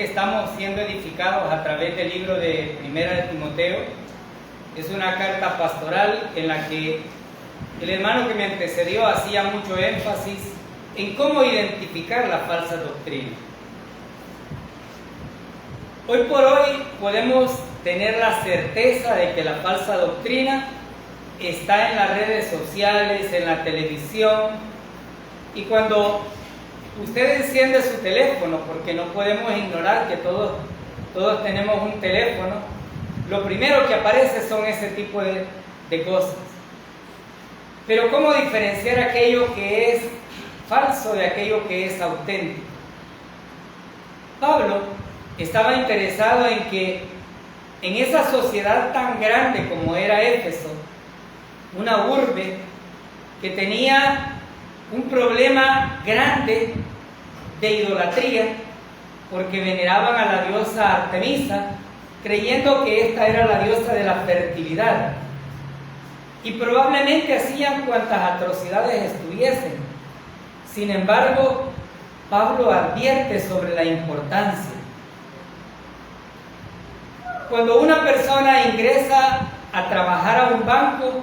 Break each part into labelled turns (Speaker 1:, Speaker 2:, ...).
Speaker 1: que estamos siendo edificados a través del libro de Primera de Timoteo. Es una carta pastoral en la que el hermano que me antecedió hacía mucho énfasis en cómo identificar la falsa doctrina. Hoy por hoy podemos tener la certeza de que la falsa doctrina está en las redes sociales, en la televisión, y cuando usted enciende su teléfono, porque no podemos ignorar que todos tenemos un teléfono, lo primero que aparece son ese tipo de cosas. Pero ¿cómo diferenciar aquello que es falso de aquello que es auténtico? Pablo estaba interesado en que en esa sociedad tan grande como era Éfeso, una urbe que tenía un problema grande de idolatría, porque veneraban a la diosa Artemisa, creyendo que esta era la diosa de la fertilidad, y probablemente hacían cuantas atrocidades estuviesen. Sin embargo, Pablo advierte sobre la importancia. Cuando una persona ingresa a trabajar a un banco,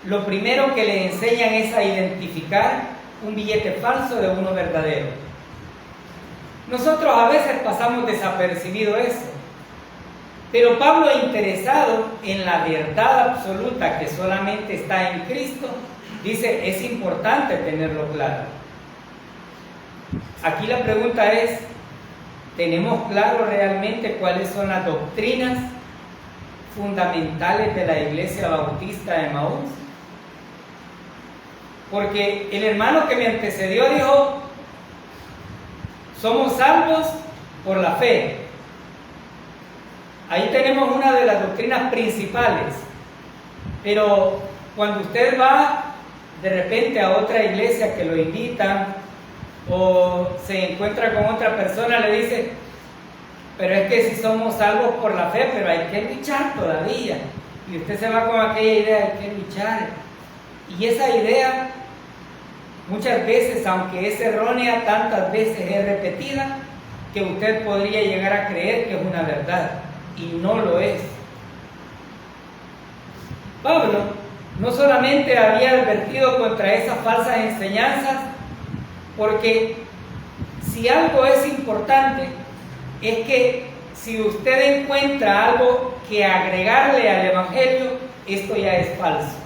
Speaker 1: lo primero que le enseñan es a identificar un billete falso de uno verdadero. Nosotros a veces pasamos desapercibido eso, pero Pablo, interesado en la verdad absoluta que solamente está en Cristo, dice, es importante tenerlo claro. Aquí la pregunta es, ¿tenemos claro realmente cuáles son las doctrinas fundamentales de la Iglesia Bautista de Emaús? Porque el hermano que me antecedió dijo, somos salvos por la fe. Ahí tenemos una de las doctrinas principales. Pero cuando usted va de repente a otra iglesia que lo invitan, o se encuentra con otra persona, le dice, pero es que si somos salvos por la fe, pero hay que luchar todavía. Y usted se va con aquella idea, hay que luchar. Y esa idea, muchas veces, aunque es errónea, tantas veces es repetida, que usted podría llegar a creer que es una verdad, y no lo es. Pablo no solamente había advertido contra esas falsas enseñanzas, porque si algo es importante, es que si usted encuentra algo que agregarle al Evangelio, esto ya es falso.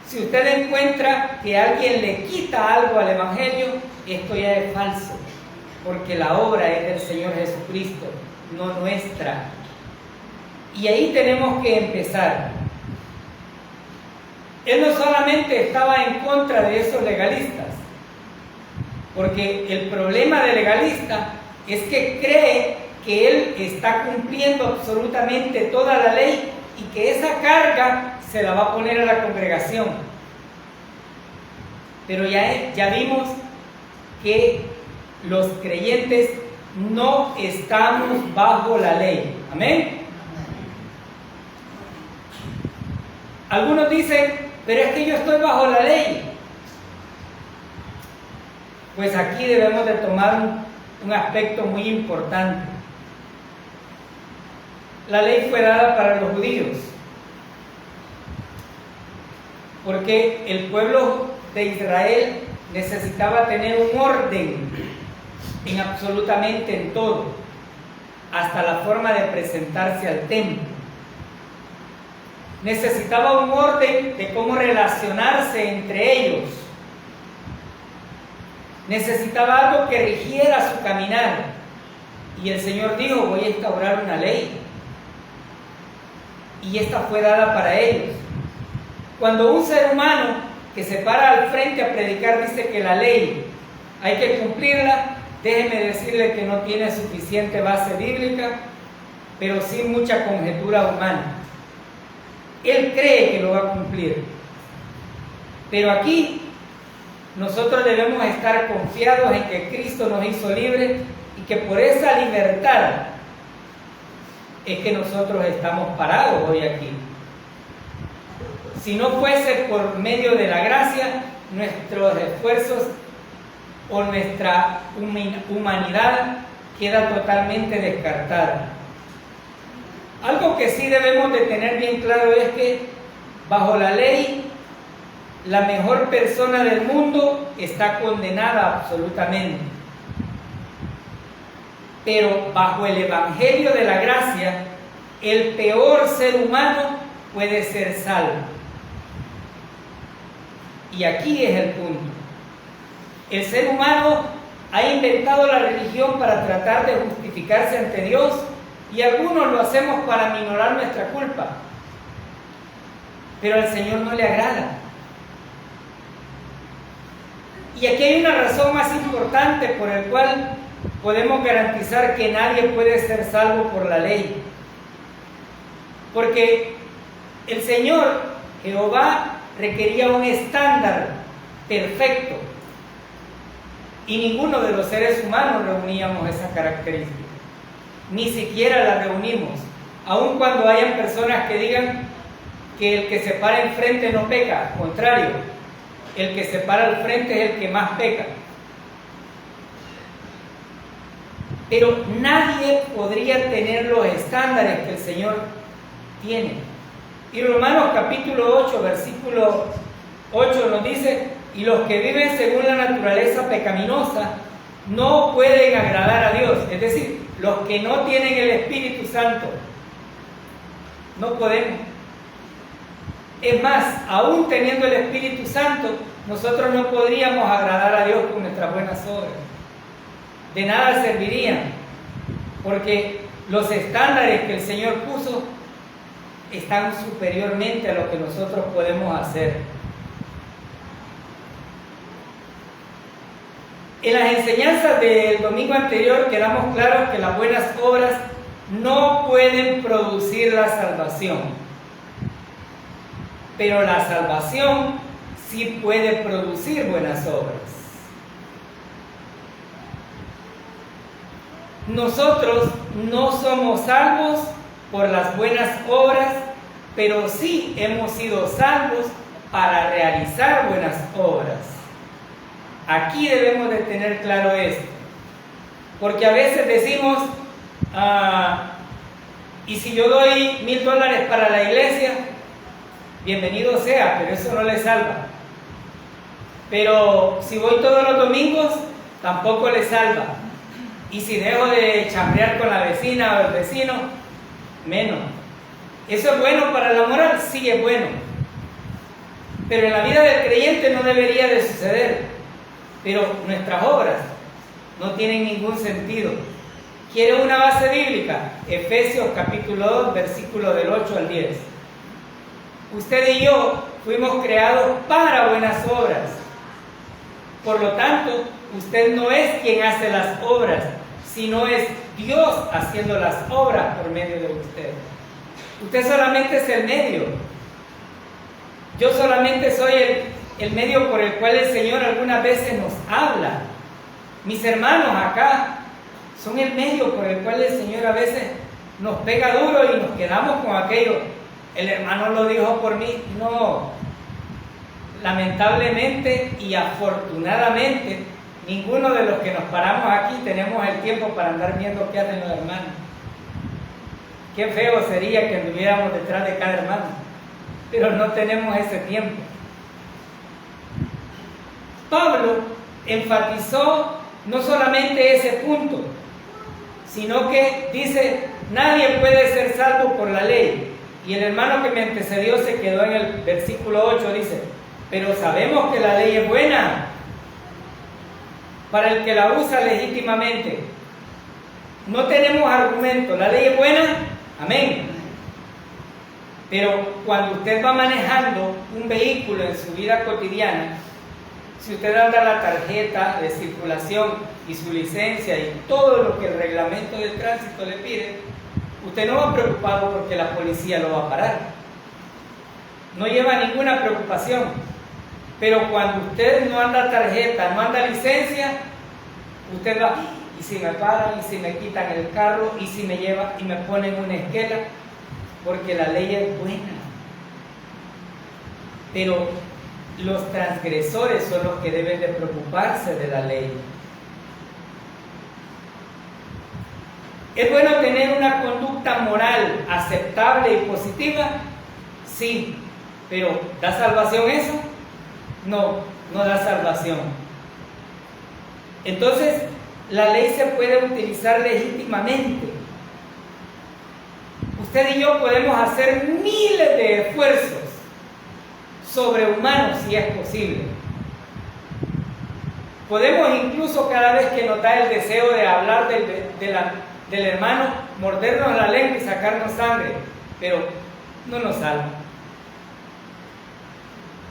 Speaker 1: Si usted encuentra que alguien le quita algo al Evangelio, esto ya es falso, porque la obra es del Señor Jesucristo, no nuestra. Y ahí tenemos que empezar. Él no solamente estaba en contra de esos legalistas, porque el problema del legalista es que cree que él está cumpliendo absolutamente toda la ley y que esa carga se la va a poner a la congregación. Pero ya vimos que los creyentes no estamos bajo la ley. Amén. Algunos dicen, pero es que yo estoy bajo la ley. Pues aquí debemos de tomar un aspecto muy importante. La ley fue dada para los judíos, porque el pueblo de Israel necesitaba tener un orden en absolutamente en todo, hasta la forma de presentarse al templo. Necesitaba un orden de cómo relacionarse entre ellos. Necesitaba algo que rigiera su caminar. Y el Señor dijo, voy a instaurar una ley. Y esta fue dada para ellos. Cuando un ser humano que se para al frente a predicar dice que la ley hay que cumplirla, déjeme decirle que no tiene suficiente base bíblica, pero sí mucha conjetura humana. Él cree que lo va a cumplir. Pero aquí nosotros debemos estar confiados en que Cristo nos hizo libres y que por esa libertad es que nosotros estamos parados hoy aquí. Si no fuese por medio de la gracia, nuestros esfuerzos o nuestra humanidad queda totalmente descartada. Algo que sí debemos de tener bien claro es que bajo la ley, la mejor persona del mundo está condenada absolutamente. Pero bajo el Evangelio de la Gracia, el peor ser humano puede ser salvo. Y aquí es el punto. El ser humano ha inventado la religión para tratar de justificarse ante Dios, y algunos lo hacemos para minorar nuestra culpa. Pero al Señor no le agrada. Y aquí hay una razón más importante por la cual podemos garantizar que nadie puede ser salvo por la ley. Porque el Señor, Jehová, requería un estándar perfecto. Y ninguno de los seres humanos reuníamos esa característica. Ni siquiera la reunimos. Aun cuando hayan personas que digan que el que se para enfrente no peca, al contrario, el que se para al frente es el que más peca. Pero nadie podría tener los estándares que el Señor tiene. Y Romanos capítulo 8, versículo 8 nos dice: y los que viven según la naturaleza pecaminosa no pueden agradar a Dios. Es decir, los que no tienen el Espíritu Santo, no podemos. Es más, aún teniendo el Espíritu Santo, nosotros no podríamos agradar a Dios con nuestras buenas obras. De nada servirían, porque los estándares que el Señor puso están superiormente a lo que nosotros podemos hacer. En las enseñanzas del domingo anterior quedamos claros que las buenas obras no pueden producir la salvación, pero la salvación sí puede producir buenas obras. Nosotros no somos salvos por las buenas obras, pero sí hemos sido salvos para realizar buenas obras. Aquí debemos de tener claro esto, porque a veces decimos, y si yo doy $1,000 para la iglesia, bienvenido sea, pero eso no le salva. Pero si voy todos los domingos, tampoco le salva. Y si dejo de chambrear con la vecina o el vecino, menos. ¿Eso es bueno para la moral? Sí, es bueno. Pero en la vida del creyente no debería de suceder. Pero nuestras obras no tienen ningún sentido. ¿Quiere una base bíblica? Efesios capítulo 2, versículo del 8 al 10. Usted y yo fuimos creados para buenas obras. Por lo tanto, usted no es quien hace las obras, sino es Dios haciendo las obras por medio de usted. Usted solamente es el medio. Yo solamente soy el medio por el cual el Señor algunas veces nos habla. Mis hermanos acá son el medio por el cual el Señor a veces nos pega duro y nos quedamos con aquello. El hermano lo dijo por mí. No. Lamentablemente y afortunadamente, ninguno de los que nos paramos aquí tenemos el tiempo para andar viendo qué hacen los hermanos. Qué feo sería que anduviéramos detrás de cada hermano, pero no tenemos ese tiempo. Pablo enfatizó no solamente ese punto, sino que dice, nadie puede ser salvo por la ley. Y el hermano que me antecedió se quedó en el versículo 8, dice, pero sabemos que la ley es buena para el que la usa legítimamente. No tenemos argumento, la ley es buena, amén. Pero cuando usted va manejando un vehículo en su vida cotidiana, si usted anda la tarjeta de circulación y su licencia y todo lo que el reglamento de tránsito le pide, usted no va preocupado porque la policía lo va a parar. No lleva ninguna preocupación. Pero cuando usted no anda tarjeta, no anda licencia, usted va, y si me paran, y si me quitan el carro, y si me llevan y me ponen una esquela, porque la ley es buena. Pero los transgresores son los que deben de preocuparse de la ley. ¿Es bueno tener una conducta moral aceptable y positiva? Sí, pero ¿da salvación eso? No, no da salvación. Entonces, la ley se puede utilizar legítimamente. Usted y yo podemos hacer miles de esfuerzos sobrehumanos si es posible. Podemos incluso cada vez que nos da el deseo de hablar del hermano, mordernos la lengua y sacarnos sangre, pero no nos salva.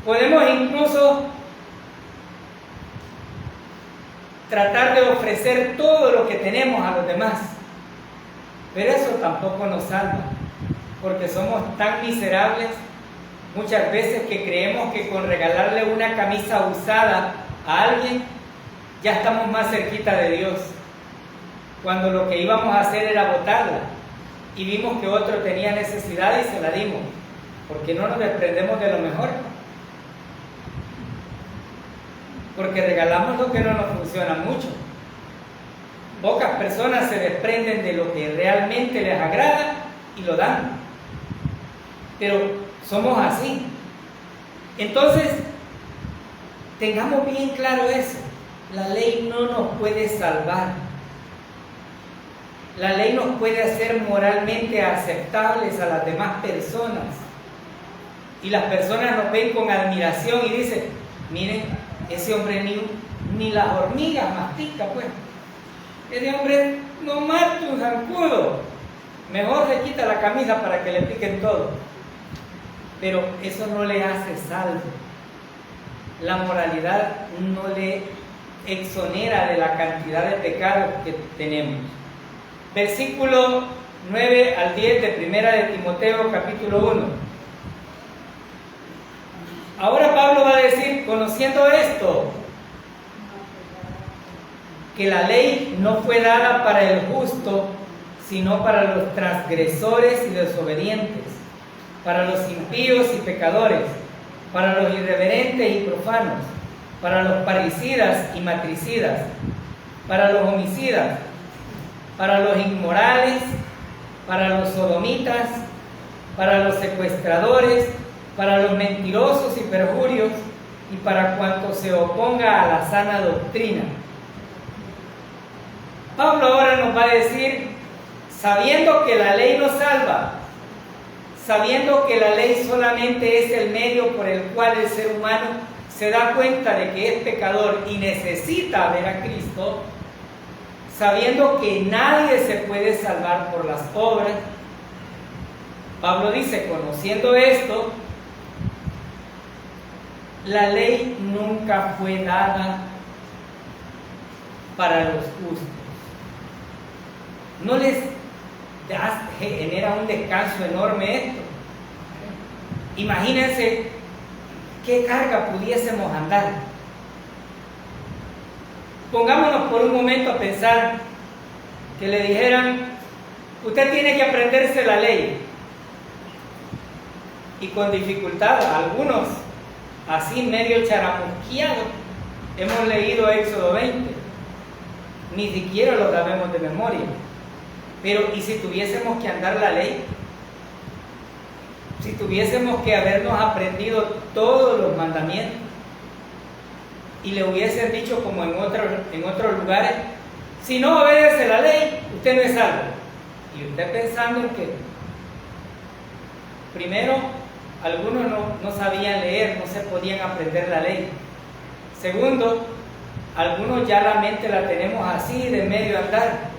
Speaker 1: Podemos incluso tratar de ofrecer todo lo que tenemos a los demás, pero eso tampoco nos salva, porque somos tan miserables muchas veces que creemos que con regalarle una camisa usada a alguien ya estamos más cerquita de Dios, cuando lo que íbamos a hacer era botarla y vimos que otro tenía necesidad y se la dimos, porque no nos desprendemos de lo mejor, porque regalamos lo que no nos funciona mucho. Pocas personas se desprenden de lo que realmente les agrada y lo dan, pero somos así. Entonces, tengamos bien claro eso. La ley no nos puede salvar. La ley nos puede hacer moralmente aceptables a las demás personas. Y las personas nos ven con admiración y dicen, miren, ese hombre ni las hormigas mastica, pues. Ese hombre no mata un zancudo. Mejor le quita la camisa para que le piquen todo. Pero eso no le hace salvo. La moralidad no le exonera de la cantidad de pecados que tenemos. Versículo 9 al 10 de Primera de Timoteo, capítulo 1. Ahora Pablo va a decir, conociendo esto, que la ley no fue dada para el justo, sino para los transgresores y desobedientes, para los impíos y pecadores, para los irreverentes y profanos, para los parricidas y matricidas, para los homicidas, para los inmorales, para los sodomitas, para los secuestradores, para los mentirosos y perjurios, y para cuanto se oponga a la sana doctrina. Pablo ahora nos va a decir, sabiendo que la ley nos salva, sabiendo que la ley solamente es el medio por el cual el ser humano se da cuenta de que es pecador y necesita ver a Cristo, sabiendo que nadie se puede salvar por las obras, Pablo dice, conociendo esto, la ley nunca fue dada para los justos. No les genera un descanso enorme esto. Imagínense qué carga pudiésemos andar. Pongámonos por un momento a pensar que le dijeran, usted tiene que aprenderse la ley. Y con dificultad, algunos, así medio charamusqueados, hemos leído Éxodo 20. Ni siquiera lo sabemos de memoria. Pero, ¿y si tuviésemos que andar la ley? Si tuviésemos que habernos aprendido todos los mandamientos y le hubiesen dicho como en otros lugares, si no obedece la ley, usted no es salvo. Y usted pensando en que, primero, algunos no sabían leer, no se podían aprender la ley. Segundo, algunos ya la mente la tenemos así de medio andar.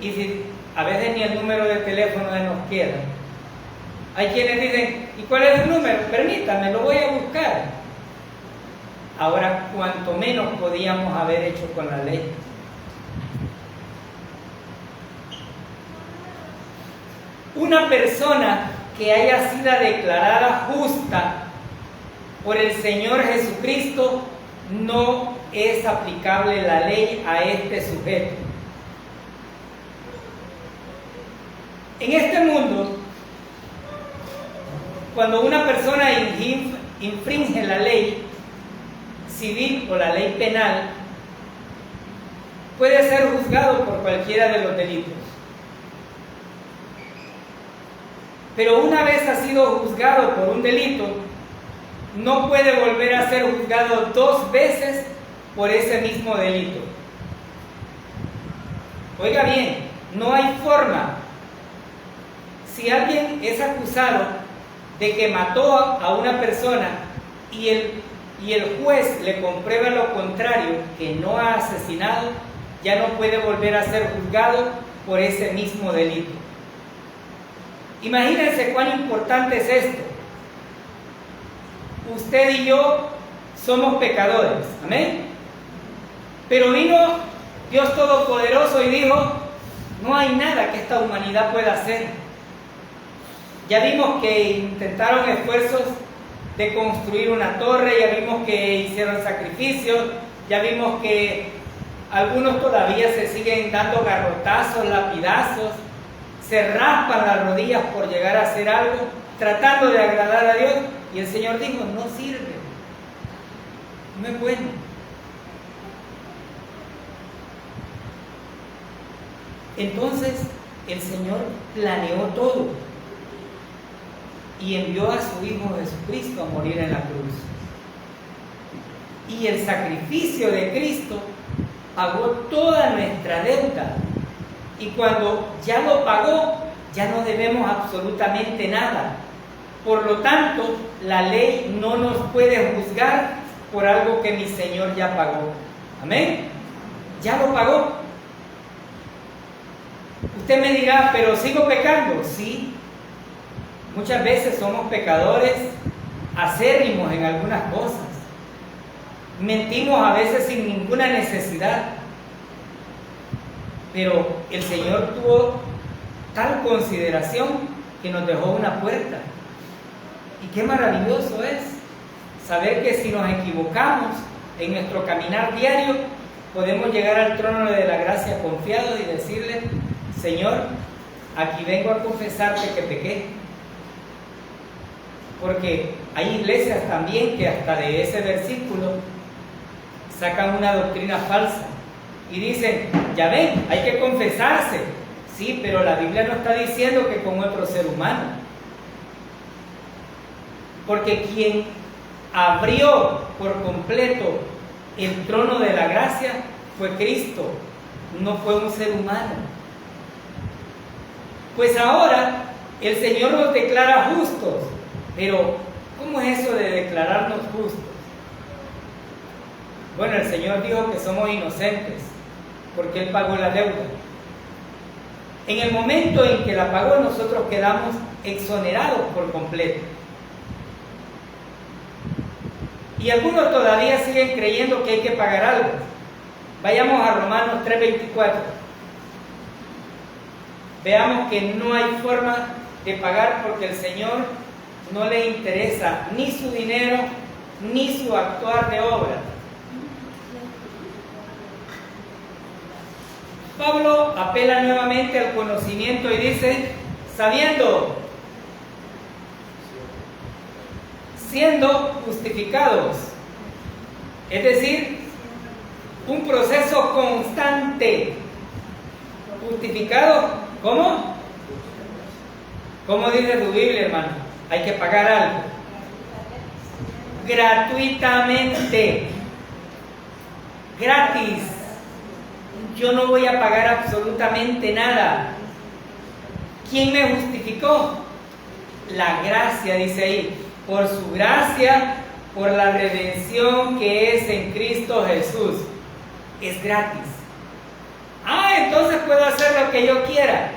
Speaker 1: Y si a veces ni el número de teléfono nos queda. Hay quienes dicen, ¿y cuál es el número? Permítame, lo voy a buscar. Ahora, cuanto menos podíamos haber hecho con la ley. Una persona que haya sido declarada justa por el Señor Jesucristo, no es aplicable la ley a este sujeto. En este mundo, cuando una persona infringe la ley civil o la ley penal, puede ser juzgado por cualquiera de los delitos. Pero una vez ha sido juzgado por un delito, no puede volver a ser juzgado 2 veces por ese mismo delito. Oiga bien, no hay forma. Si alguien es acusado de que mató a una persona y el juez le comprueba lo contrario, que no ha asesinado, ya no puede volver a ser juzgado por ese mismo delito. Imagínense cuán importante es esto. Usted y yo somos pecadores, amén. Pero vino Dios Todopoderoso y dijo: no hay nada que esta humanidad pueda hacer. Ya vimos que intentaron esfuerzos de construir una torre, ya vimos que hicieron sacrificios, ya vimos que algunos todavía se siguen dando garrotazos, lapidazos, se raspan las rodillas por llegar a hacer algo, tratando de agradar a Dios, y el Señor dijo: no sirve, no es bueno. Entonces el Señor planeó todo y envió a su Hijo Jesucristo a morir en la cruz. Y el sacrificio de Cristo pagó toda nuestra deuda. Y cuando ya lo pagó, ya no debemos absolutamente nada. Por lo tanto, la ley no nos puede juzgar por algo que mi Señor ya pagó. Amén. Ya lo pagó. Usted me dirá: pero sigo pecando. Sí. Muchas veces somos pecadores acérrimos en algunas cosas. Mentimos a veces sin ninguna necesidad. Pero el Señor tuvo tal consideración que nos dejó una puerta. Y qué maravilloso es saber que si nos equivocamos en nuestro caminar diario, podemos llegar al trono de la gracia confiados y decirle: Señor, aquí vengo a confesarte que pequé. Porque hay iglesias también que hasta de ese versículo sacan una doctrina falsa y dicen: ya ven, hay que confesarse. Sí, pero la Biblia no está diciendo que con otro ser humano. Porque quien abrió por completo el trono de la gracia fue Cristo, no fue un ser humano. Pues ahora el Señor nos declara justos. Pero, ¿cómo es eso de declararnos justos? Bueno, el Señor dijo que somos inocentes, porque Él pagó la deuda. En el momento en que la pagó, nosotros quedamos exonerados por completo. Y algunos todavía siguen creyendo que hay que pagar algo. Vayamos a Romanos 3:24. Veamos que no hay forma de pagar, porque el Señor no le interesa ni su dinero ni su actuar de obra. Pablo apela nuevamente al conocimiento y dice: siendo justificados, es decir, un proceso constante. Justificados, ¿cómo? ¿Cómo dice tu Biblia, hermano? Hay que pagar algo. Gratuitamente. Gratis. Yo no voy a pagar absolutamente nada. ¿Quién me justificó? La gracia, dice ahí. Por su gracia, por la redención que es en Cristo Jesús. Es gratis. Entonces puedo hacer lo que yo quiera.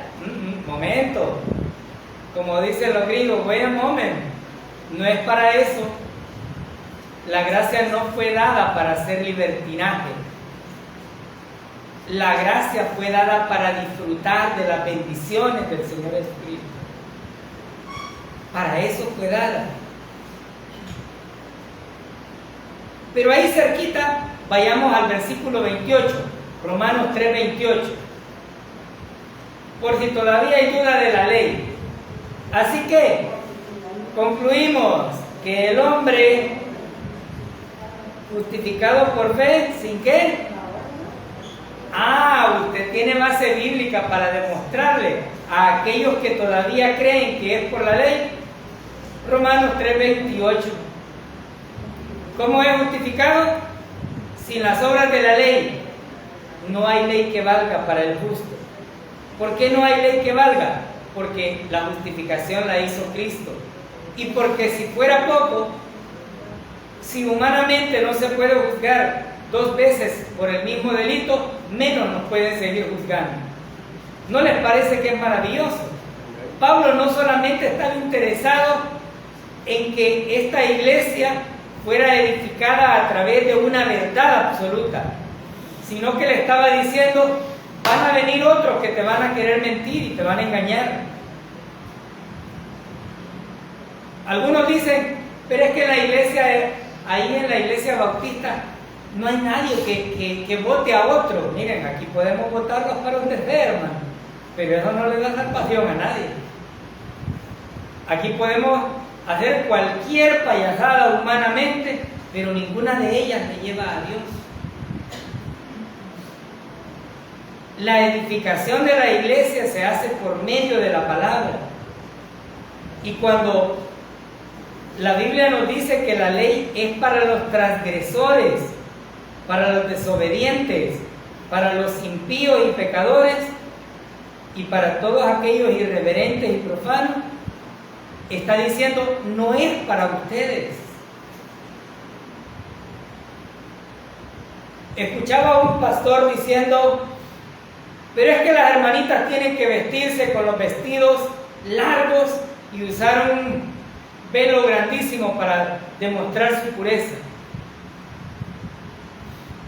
Speaker 1: Momento. Como dicen los gringos, wait a moment. No es para eso. La gracia no fue dada para hacer libertinaje. La gracia fue dada para disfrutar de las bendiciones del Señor Jesucristo. Para eso fue dada. Pero ahí cerquita, vayamos al versículo 28, Romanos 3:28. Por si todavía hay duda de la ley. Así que concluimos que el hombre justificado por fe, ¿sin qué? Usted tiene base bíblica para demostrarle a aquellos que todavía creen que es por la ley. Romanos 3:28. ¿Cómo es justificado? Sin las obras de la ley, no hay ley que valga para el justo. ¿Por qué no hay ley que valga? Porque la justificación la hizo Cristo. Y porque si fuera poco, si humanamente no se puede juzgar 2 veces por el mismo delito, menos nos pueden seguir juzgando. ¿No les parece que es maravilloso? Pablo no solamente estaba interesado en que esta iglesia fuera edificada a través de una verdad absoluta, sino que le estaba diciendo: van a venir otros que te van a querer mentir y te van a engañar. Algunos dicen: pero es que en la iglesia, ahí en la iglesia bautista, no hay nadie que vote a otro. Miren, aquí podemos votarlos para donde sea, hermano, pero eso no le da salvación a nadie. Aquí podemos hacer cualquier payasada humanamente, pero ninguna de ellas me lleva a Dios. La edificación de la iglesia se hace por medio de la palabra. Y cuando la Biblia nos dice que la ley es para los transgresores, para los desobedientes, para los impíos y pecadores, y para todos aquellos irreverentes y profanos, está diciendo: no es para ustedes. Escuchaba a un pastor diciendo: pero es que las hermanitas tienen que vestirse con los vestidos largos y usar un velo grandísimo para demostrar su pureza.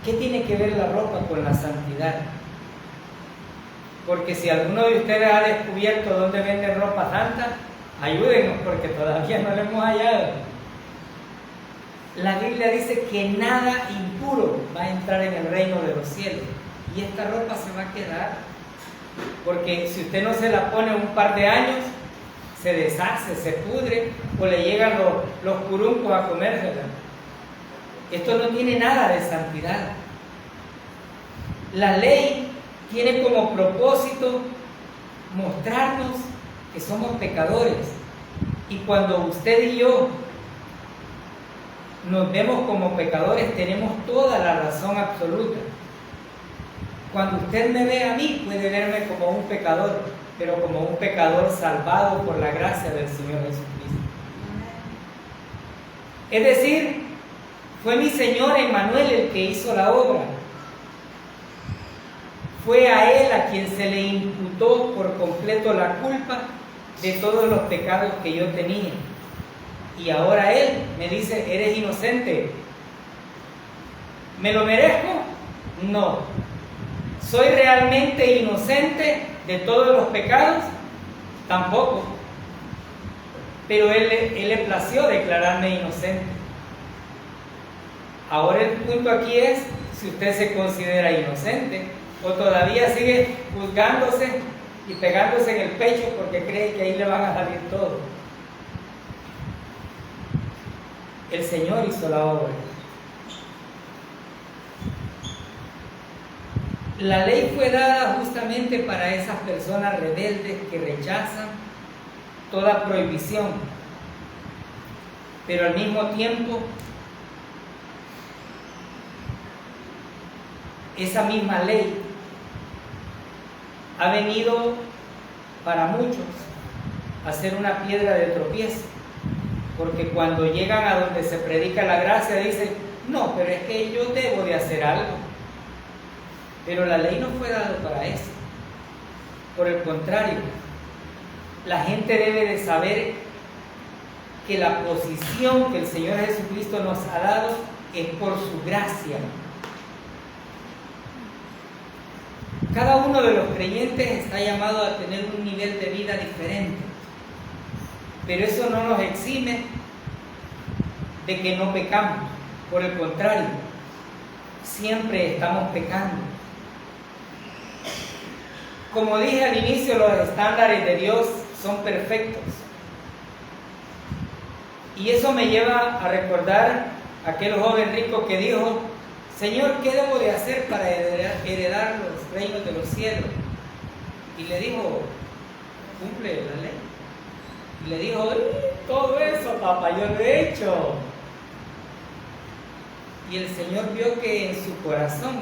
Speaker 1: ¿Qué tiene que ver la ropa con la santidad? Porque si alguno de ustedes ha descubierto dónde venden ropa santa, ayúdenos, porque todavía no lo hemos hallado. La Biblia dice que nada impuro va a entrar en el reino de los cielos. Y esta ropa se va a quedar, porque si usted no se la pone un par de años, se deshace, se pudre, o le llegan los curuncos a comérsela. Esto no tiene nada de santidad. La ley tiene como propósito mostrarnos que somos pecadores. Y cuando usted y yo nos vemos como pecadores, tenemos toda la razón absoluta. Cuando usted me ve a mí, puede verme como un pecador, pero como un pecador salvado por la gracia del Señor Jesucristo. Es decir, fue mi Señor Emmanuel el que hizo la obra. Fue a Él a quien se le imputó por completo la culpa de todos los pecados que yo tenía. Y ahora Él me dice: eres inocente. ¿Me lo merezco? No. ¿Soy realmente inocente de todos los pecados? Tampoco. Pero Él le plació declararme inocente. Ahora el punto aquí es si usted se considera inocente o todavía sigue juzgándose y pegándose en el pecho porque cree que ahí le van a salir todo. El Señor hizo la obra. La ley fue dada justamente para esas personas rebeldes que rechazan toda prohibición, pero al mismo tiempo esa misma ley ha venido para muchos a ser una piedra de tropiezo, porque cuando llegan a donde se predica la gracia dicen: no, pero es que yo debo de hacer algo. Pero la ley no fue dada para eso. Por el contrario, la gente debe de saber que la posición que el Señor Jesucristo nos ha dado es por su gracia. Cada uno de los creyentes está llamado a tener un nivel de vida diferente, pero eso no nos exime de que no pecamos. Por el contrario, siempre estamos pecando. Como dije al inicio, los estándares de Dios son perfectos. Y eso me lleva a recordar a aquel joven rico que dijo: Señor, ¿qué debo de hacer para heredar los reinos de los cielos? Y le dijo, cumple la ley. Y le dijo, todo eso, papá, yo lo he hecho. Y el Señor vio que en su corazón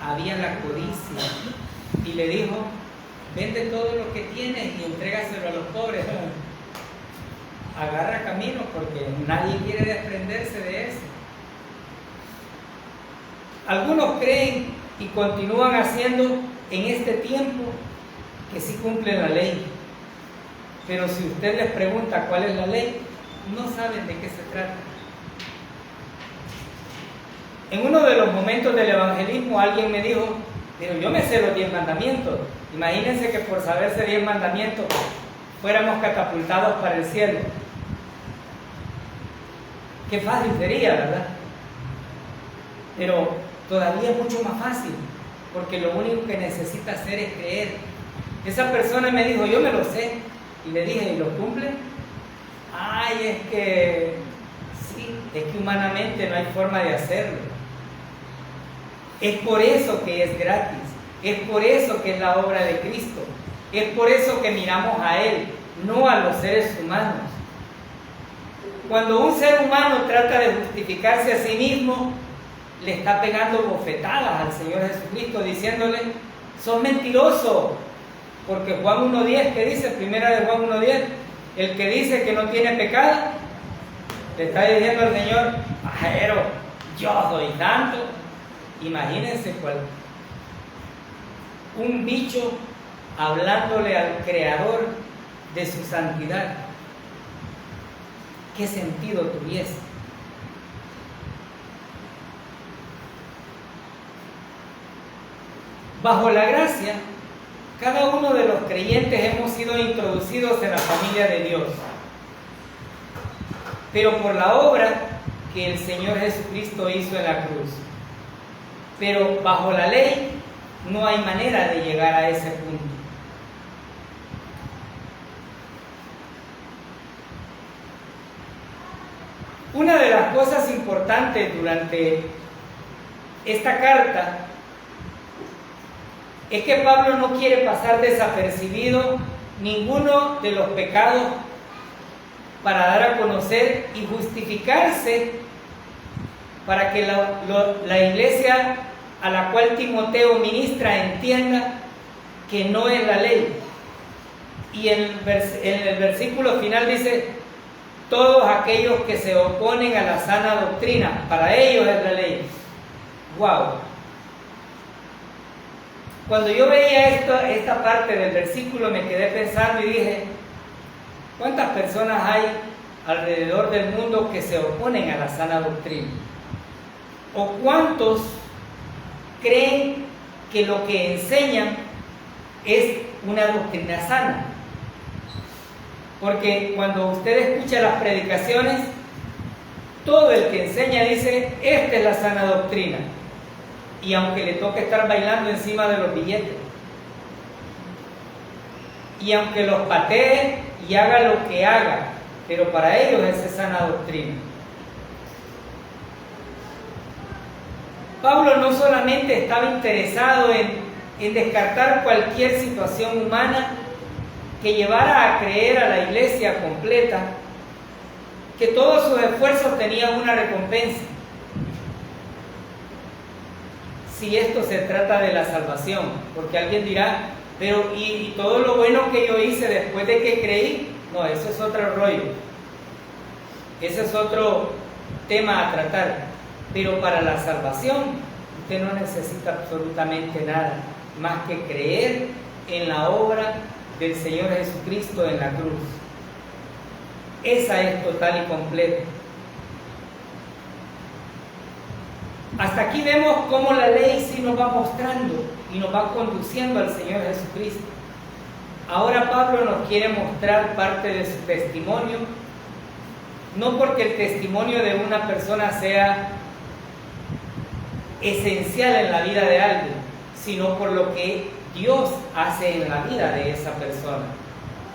Speaker 1: había la codicia. Y le dijo, vende todo lo que tienes y entrégaselo a los pobres. Agarra camino porque nadie quiere desprenderse de eso. Algunos creen y continúan haciendo en este tiempo que sí cumplen la ley. Pero si usted les pregunta cuál es la ley, no saben de qué se trata. En uno de los momentos del evangelismo alguien me dijo, pero yo me sé los 10 mandamientos. Imagínense que por saberse 10 mandamientos fuéramos catapultados para el cielo. Qué fácil sería, ¿verdad? Pero todavía es mucho más fácil, porque lo único que necesita hacer es creer. Esa persona me dijo, yo me lo sé. Y le dije, ¿y lo cumple? Ay, es que sí, es que humanamente no hay forma de hacerlo. Es por eso que es gratis, es por eso que es la obra de Cristo, es por eso que miramos a Él, no a los seres humanos. Cuando un ser humano trata de justificarse a sí mismo, le está pegando bofetadas al Señor Jesucristo, diciéndole, sos mentiroso. Porque Juan 1.10, ¿qué dice? Primera de Juan 1.10, el que dice que no tiene pecado, le está diciendo al Señor, pero yo doy tanto. Imagínense un bicho hablándole al Creador de su santidad. ¿Qué sentido tuviese? Bajo la gracia, cada uno de los creyentes hemos sido introducidos en la familia de Dios, pero por la obra que el Señor Jesucristo hizo en la cruz. Pero bajo la ley no hay manera de llegar a ese punto. Una de las cosas importantes durante esta carta es que Pablo no quiere pasar desapercibido ninguno de los pecados para dar a conocer y justificarse para que la iglesia a la cual Timoteo ministra entienda que no es la ley. Y en el versículo final dice, todos aquellos que se oponen a la sana doctrina, para ellos es la ley. ¡Wow! Cuando yo veía esta parte del versículo me quedé pensando y dije, ¿cuántas personas hay alrededor del mundo que se oponen a la sana doctrina? ¿O cuántos creen que lo que enseñan es una doctrina sana? Porque cuando usted escucha las predicaciones, todo el que enseña dice, esta es la sana doctrina. Y aunque le toque estar bailando encima de los billetes, y aunque los patee y haga lo que haga, pero para ellos esa es sana doctrina. Pablo no solamente estaba interesado en descartar cualquier situación humana que llevara a creer a la iglesia completa que todos sus esfuerzos tenían una recompensa. Si esto se trata de la salvación, porque alguien dirá, pero ¿y todo lo bueno que yo hice después de que creí? No, eso es otro rollo, ese es otro tema a tratar. Pero para la salvación usted no necesita absolutamente nada más que creer en la obra del Señor Jesucristo en la cruz. Esa es total y completa. Hasta aquí vemos cómo la ley sí nos va mostrando y nos va conduciendo al Señor Jesucristo. Ahora Pablo nos quiere mostrar parte de su testimonio, no porque el testimonio de una persona sea esencial en la vida de alguien, sino por lo que Dios hace en la vida de esa persona.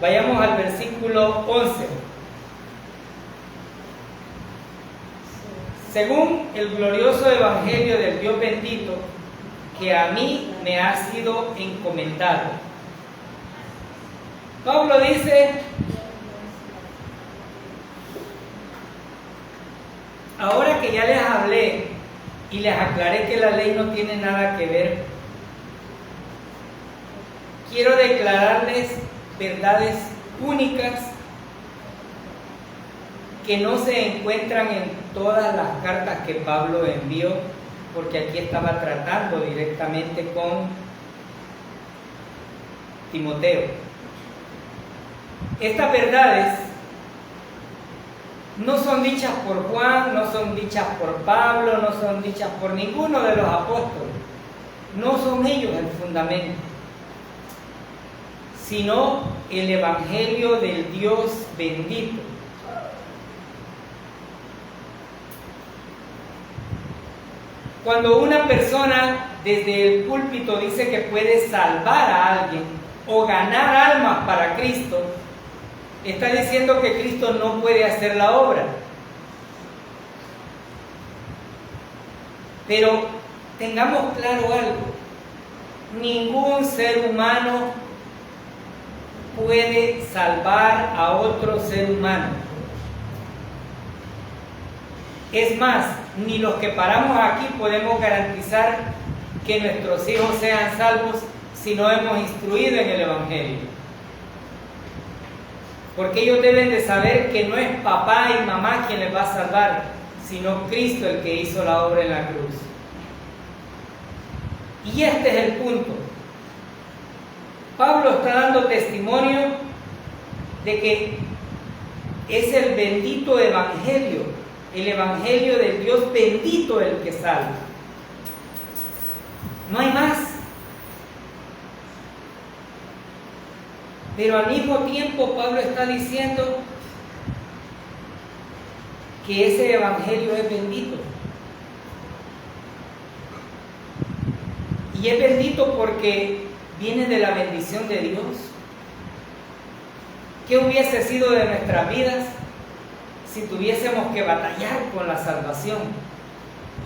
Speaker 1: Vayamos al versículo 11. según el glorioso evangelio del Dios bendito, que a mí me ha sido encomendado. Pablo dice: ahora que ya les hablé y les aclaré que la ley no tiene nada que ver, quiero declararles verdades únicas que no se encuentran en todas las cartas que Pablo envió, porque aquí estaba tratando directamente con Timoteo. Estas verdades no son dichas por Juan, no son dichas por Pablo, no son dichas por ninguno de los apóstoles. No son ellos el fundamento, sino el evangelio del Dios bendito. Cuando una persona desde el púlpito dice que puede salvar a alguien o ganar almas para Cristo, está diciendo que Cristo no puede hacer la obra. Pero tengamos claro algo: ningún ser humano puede salvar a otro ser humano. Es más, ni los que paramos aquí podemos garantizar que nuestros hijos sean salvos si no hemos instruido en el evangelio. Porque ellos deben de saber que no es papá y mamá quien les va a salvar, sino Cristo el que hizo la obra en la cruz. Y este es el punto. Pablo está dando testimonio de que es el bendito evangelio, el evangelio del Dios bendito el que salva. No hay más. Pero al mismo tiempo Pablo está diciendo que ese evangelio es bendito. Y es bendito porque viene de la bendición de Dios. ¿Qué hubiese sido de nuestras vidas si tuviésemos que batallar con la salvación?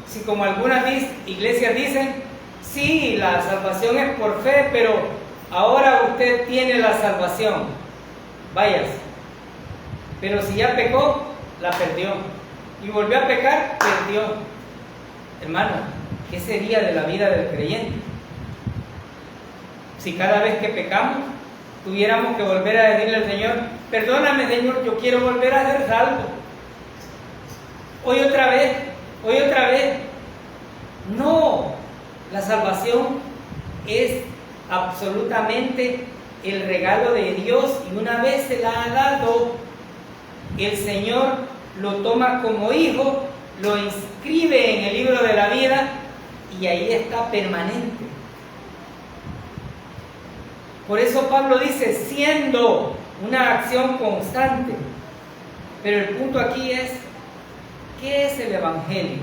Speaker 1: Si, como algunas iglesias dicen, sí, la salvación es por fe, pero ahora usted tiene la salvación, váyase. Pero si ya pecó, la perdió. Y volvió a pecar, perdió. Hermano, ¿qué sería de la vida del creyente? Si cada vez que pecamos tuviéramos que volver a decirle al Señor: perdóname, Señor, yo quiero volver a ser salvo. Hoy otra vez, hoy otra vez. No, la salvación es absolutamente el regalo de Dios, y una vez se la ha dado, el Señor lo toma como hijo, lo inscribe en el libro de la vida y ahí está permanente. Por eso Pablo dice, siendo una acción constante. Pero el punto aquí es, ¿qué es el evangelio?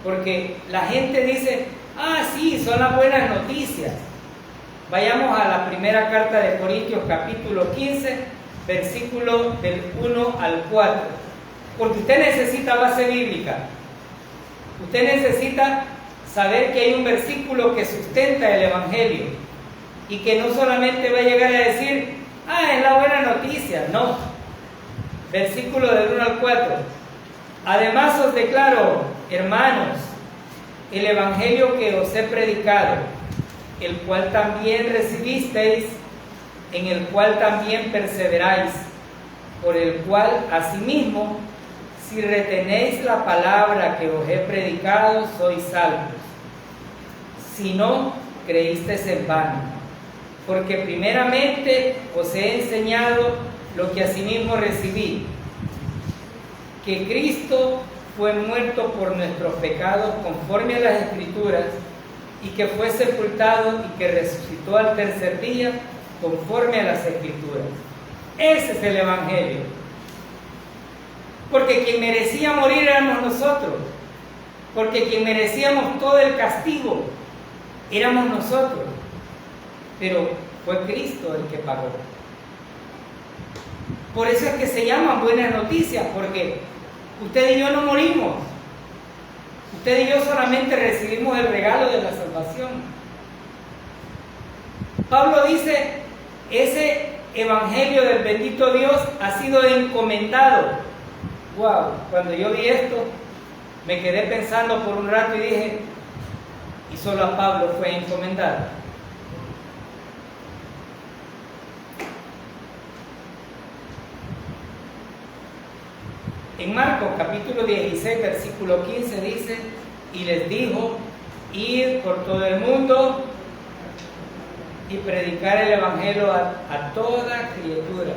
Speaker 1: Porque la gente dice: ah, sí, son las buenas noticias. Vayamos a la primera carta de Corintios, capítulo 15, versículo del 1 al 4. Porque usted necesita base bíblica. Usted necesita saber que hay un versículo que sustenta el evangelio. Y que no solamente va a llegar a decir: ah, es la buena noticia. No. Versículo del 1 al 4. Además os declaro, hermanos, el evangelio que os he predicado, el cual también recibisteis, en el cual también perseveráis, por el cual asimismo, si retenéis la palabra que os he predicado, sois salvos. Si no, creísteis en vano. Porque primeramente os he enseñado lo que asimismo recibí, que Cristo fue muerto por nuestros pecados conforme a las Escrituras, y que fue sepultado y que resucitó al tercer día conforme a las Escrituras. Ese es el evangelio. Porque quien merecía morir éramos nosotros. Porque quien merecíamos todo el castigo éramos nosotros. Pero fue Cristo el que pagó. Por eso es que se llaman buenas noticias, porque Usted y yo no morimos. Usted y yo solamente recibimos el regalo de la salvación. Pablo dice, ese evangelio del bendito Dios ha sido encomendado. Wow, cuando yo vi esto, me quedé pensando por un rato y dije, y solo a Pablo fue encomendado. En Marcos capítulo 16, versículo 15 dice, y les dijo, id por todo el mundo y predicar el evangelio a toda criatura.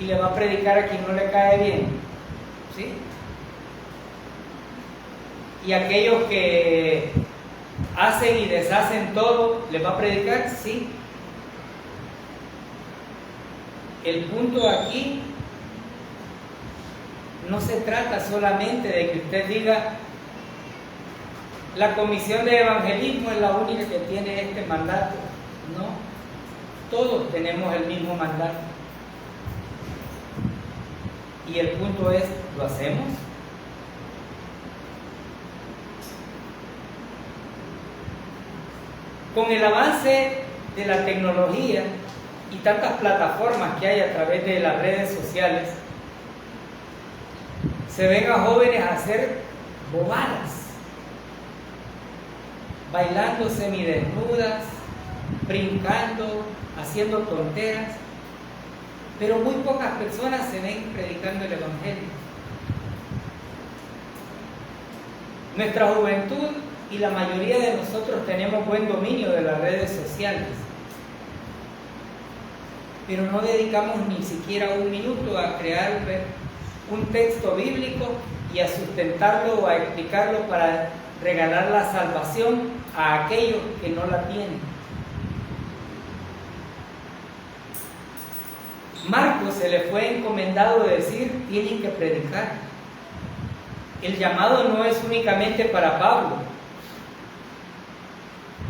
Speaker 1: Y le va a predicar a quien no le cae bien, ¿sí? Y aquellos que hacen y deshacen todo, ¿les va a predicar? Sí. El punto aquí no se trata solamente de que usted diga, la comisión de evangelismo es la única que tiene este mandato. No, todos tenemos el mismo mandato. Y el punto es, ¿lo hacemos? Con el avance de la tecnología y tantas plataformas que hay a través de las redes sociales, se ven a jóvenes hacer bobadas, bailando semidesnudas, brincando, haciendo tonteras, pero muy pocas personas se ven predicando el evangelio. Nuestra juventud y la mayoría de nosotros tenemos buen dominio de las redes sociales, pero no dedicamos ni siquiera un minuto a crear un texto bíblico y a sustentarlo o a explicarlo para regalar la salvación a aquellos que no la tienen. Marcos se le fue encomendado decir, tienen que predicar. El llamado no es únicamente para Pablo.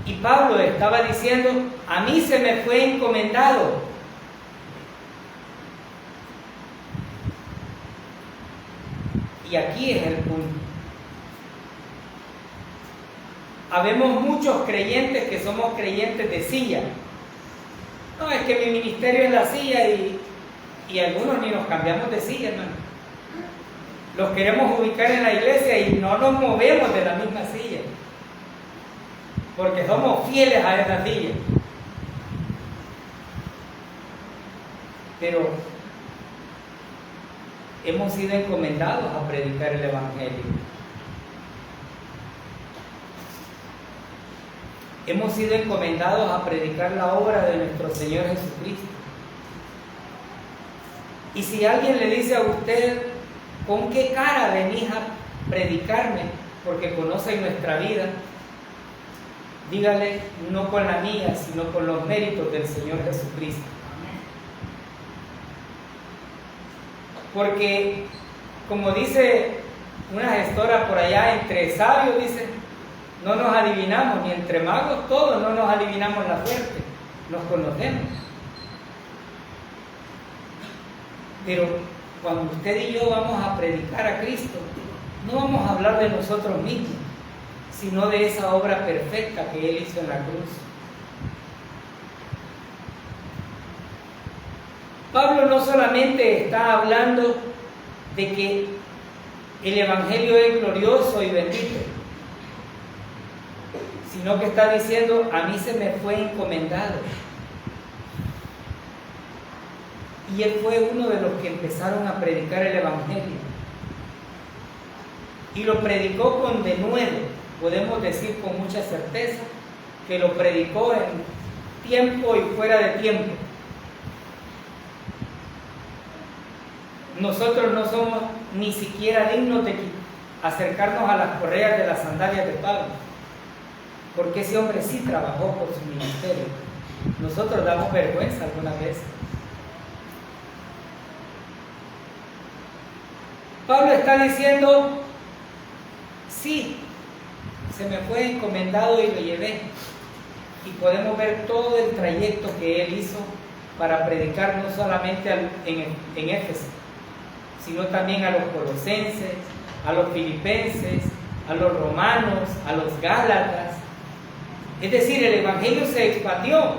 Speaker 1: Y Pablo estaba diciendo, a mí se me fue encomendado. Y aquí es el punto. Habemos muchos creyentes que somos creyentes de silla. No, es que mi ministerio es la silla y algunos ni nos cambiamos de silla, hermano. Los queremos ubicar en la iglesia y no nos movemos de la misma silla, porque somos fieles a esa silla. Pero hemos sido encomendados a predicar el evangelio. Hemos sido encomendados a predicar la obra de nuestro Señor Jesucristo. Y si alguien le dice a usted, ¿con qué cara venís a predicarme? Porque conocen nuestra vida, dígale, no con la mía, sino con los méritos del Señor Jesucristo. Porque, como dice una gestora por allá, entre sabios, dice, no nos adivinamos, ni entre magos todos no nos adivinamos la suerte, nos conocemos. Pero cuando usted y yo vamos a predicar a Cristo, no vamos a hablar de nosotros mismos, sino de esa obra perfecta que Él hizo en la cruz. Pablo no solamente está hablando de que el evangelio es glorioso y bendito, sino que está diciendo, a mí se me fue encomendado. Y él fue uno de los que empezaron a predicar el evangelio. Y lo predicó con denuedo, podemos decir con mucha certeza, que lo predicó en tiempo y fuera de tiempo. Nosotros no somos ni siquiera dignos de acercarnos a las correas de las sandalias de Pablo, porque ese hombre sí trabajó por su ministerio. Nosotros damos vergüenza algunas veces. Pablo está diciendo, sí, se me fue encomendado y lo llevé. Y podemos ver todo el trayecto que él hizo para predicar no solamente en Éfeso, sino también a los colosenses, a los filipenses, a los romanos, a los gálatas. Es decir, el evangelio se expandió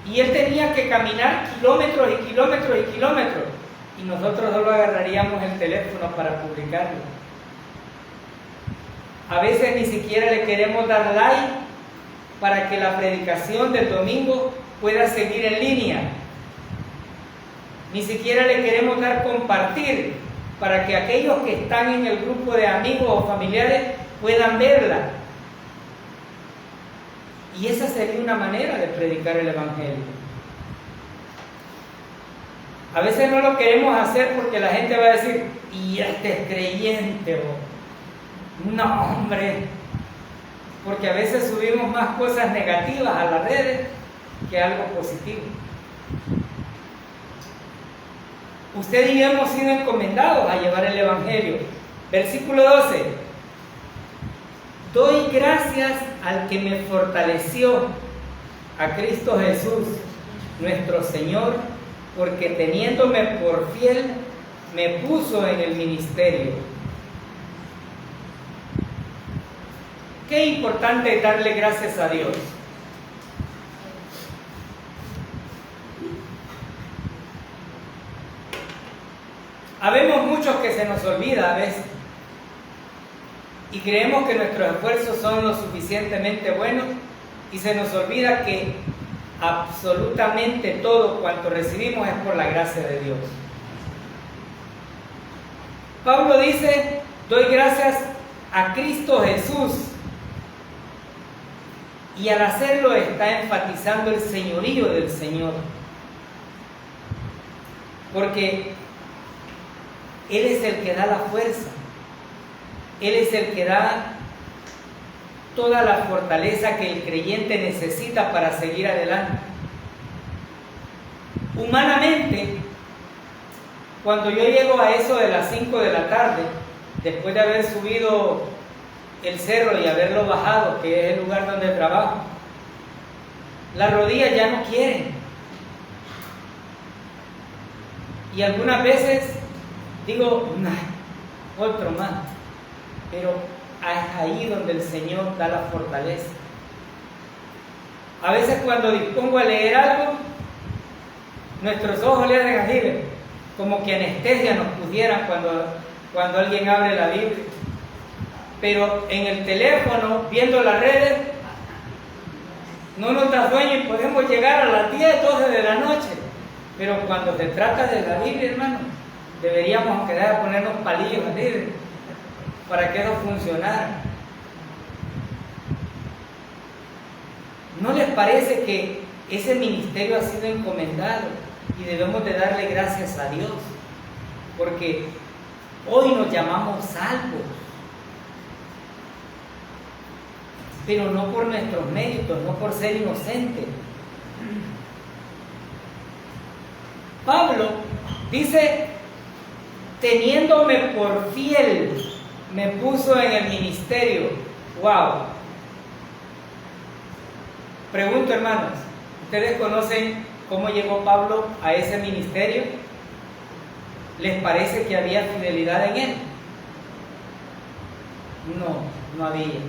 Speaker 1: y él tenía que caminar kilómetros y kilómetros y kilómetros, y nosotros solo agarraríamos el teléfono para publicarlo. A veces ni siquiera le queremos dar like para que la predicación del domingo pueda seguir en línea. Ni siquiera le queremos dar compartir para que aquellos que están en el grupo de amigos o familiares puedan verla. Y esa sería una manera de predicar el evangelio. A veces no lo queremos hacer porque la gente va a decir, y este es creyente, o no, hombre, porque a veces subimos más cosas negativas a las redes que algo positivo. Usted y yo hemos sido encomendados a llevar el evangelio. Versículo 12. Doy gracias al que me fortaleció, a Cristo Jesús, nuestro Señor, porque teniéndome por fiel, me puso en el ministerio. Qué importante es darle gracias a Dios. Habemos muchos que se nos olvida a veces y creemos que nuestros esfuerzos son lo suficientemente buenos y se nos olvida que absolutamente todo cuanto recibimos es por la gracia de Dios. Pablo dice, doy gracias a Cristo Jesús, y al hacerlo está enfatizando el señorío del Señor, porque Él es el que da la fuerza, Él es el que da toda la fortaleza que el creyente necesita para seguir adelante. Humanamente, cuando yo llego a eso de las 5 de la tarde, después de haber subido el cerro y haberlo bajado, que es el lugar donde trabajo, las rodillas ya no quieren. Y algunas veces digo, nah, otro más, pero es ahí donde el Señor da la fortaleza. A veces cuando dispongo a leer algo, nuestros ojos le hacen así, como que anestesia nos pusieran cuando alguien abre la Biblia. Pero en el teléfono, viendo las redes, no nos da sueño y podemos llegar a las 10, 12 de la noche. Pero cuando se trata de la Biblia, hermano, deberíamos quedar a ponernos palillos así para que eso funcionara. ¿No les parece que ese ministerio ha sido encomendado y debemos de darle gracias a Dios? Porque hoy nos llamamos salvos, pero no por nuestros méritos, no por ser inocentes. Pablo dice, teniéndome por fiel, me puso en el ministerio. ¡Wow! Pregunto, hermanos, ¿ustedes conocen cómo llegó Pablo a ese ministerio? ¿Les parece que había fidelidad en él? No, no había.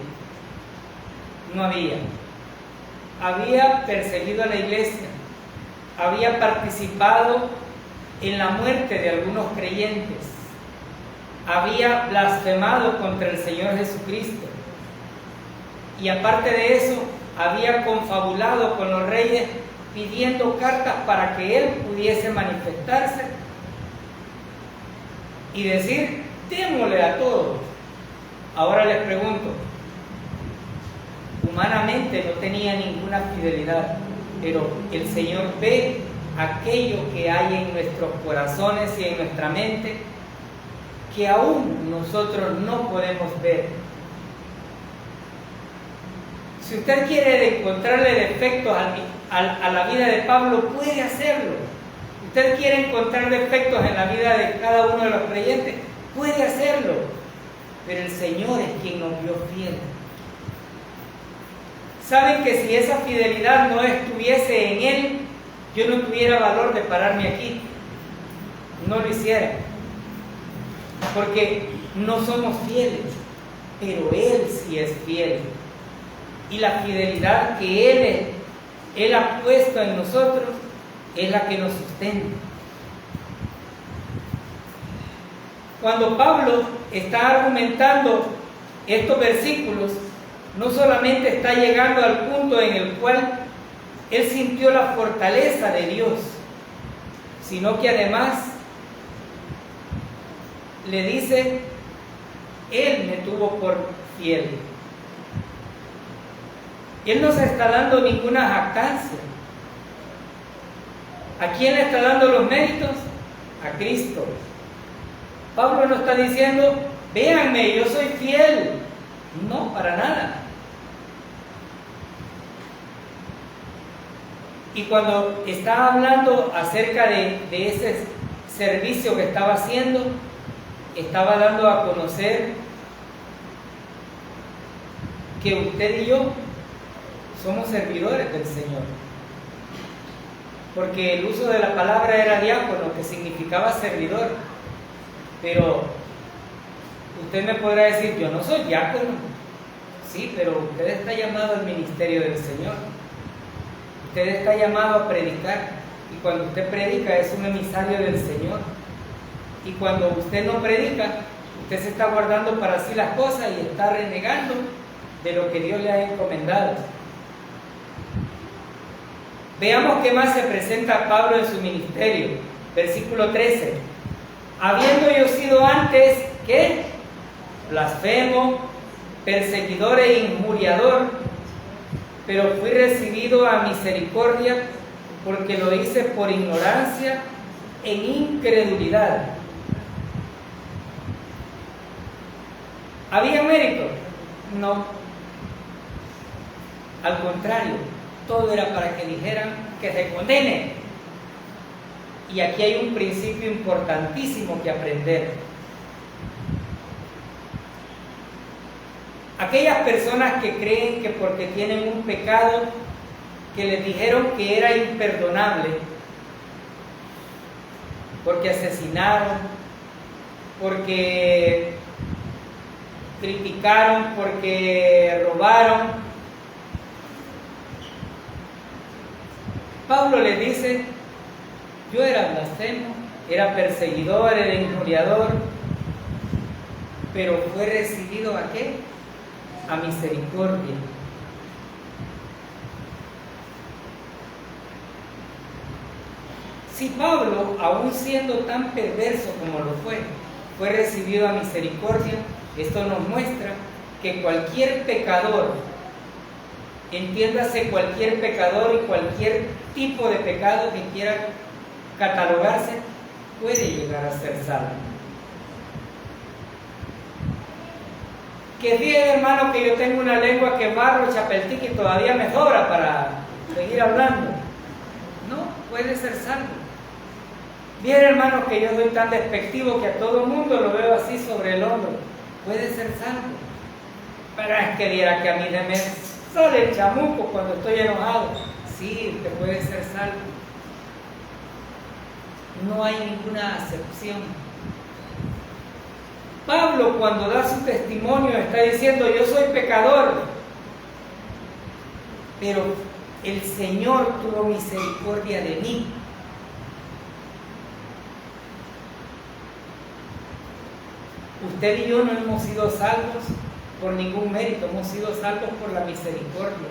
Speaker 1: No había. Había perseguido a la iglesia, había participado en la muerte de algunos creyentes, había blasfemado contra el Señor Jesucristo, y aparte de eso, había confabulado con los reyes pidiendo cartas para que él pudiese manifestarse y decir, démosle a todos. Ahora les pregunto, humanamente no tenía ninguna fidelidad, pero el Señor ve aquello que hay en nuestros corazones y en nuestra mente que aún nosotros no podemos ver. Si usted quiere encontrarle defectos a la vida de Pablo, puede hacerlo. Usted quiere encontrar defectos en la vida de cada uno de los creyentes, puede hacerlo. Pero el Señor es quien nos vio fiel. Saben que si esa fidelidad no estuviese en Él, yo no tuviera valor de pararme aquí. no lo hiciera, porque no somos fieles, pero Él sí es fiel. Y la fidelidad que Él ha puesto en nosotros es la que nos sustenta. Cuando Pablo está argumentando estos versículos, no solamente está llegando al punto en el cual él sintió la fortaleza de Dios, sino que además le dice: Él me tuvo por fiel. Él no se está dando ninguna jactancia. ¿A quién le está dando los méritos? A Cristo. Pablo no está diciendo: véanme, yo soy fiel. No, para nada. Y cuando está hablando acerca de ese servicio que estaba haciendo, estaba dando a conocer que usted y yo somos servidores del Señor. Porque el uso de la palabra era diácono, que significaba servidor. Pero usted me podrá decir: yo no soy diácono. Sí, pero usted está llamado al ministerio del Señor. Usted está llamado a predicar. Y cuando usted predica es un emisario del Señor. Y cuando usted no predica, usted se está guardando para sí las cosas y está renegando de lo que Dios le ha encomendado. Veamos qué más se presenta Pablo en su ministerio. Versículo 13. Habiendo yo sido antes, ¿qué? Blasfemo, perseguidor e injuriador, pero fui recibido a misericordia porque lo hice por ignorancia en incredulidad. ¿Había mérito? No. Al contrario, todo era para que dijeran que se condene. Y aquí hay un principio importantísimo que aprender. Aquellas personas que creen que porque tienen un pecado que les dijeron que era imperdonable, porque asesinaron, porque criticaron, porque robaron, Pablo les dice: yo era blasfemo, era perseguidor, era injuriador, pero fue recibido ¿a qué? A misericordia. Si Pablo, aún siendo tan perverso como lo fue recibido a misericordia, esto nos muestra que cualquier pecador, entiéndase cualquier pecador y cualquier tipo de pecado que quiera catalogarse, puede llegar a ser salvo. Que fíjense, hermano, que yo tengo una lengua que barro, chapeltique y todavía me sobra para seguir hablando. No, puede ser salvo. Bien, hermano, que yo soy tan despectivo que a todo mundo lo veo así sobre el hombro. Puede ser salvo. Pero es que diera que a mí se me sale el chamuco cuando estoy enojado. Sí, usted puede ser salvo. No hay ninguna acepción. Pablo, cuando da su testimonio, está diciendo: yo soy pecador, pero el Señor tuvo misericordia de mí. Usted y yo no hemos sido salvos por ningún mérito, hemos sido salvos por la misericordia.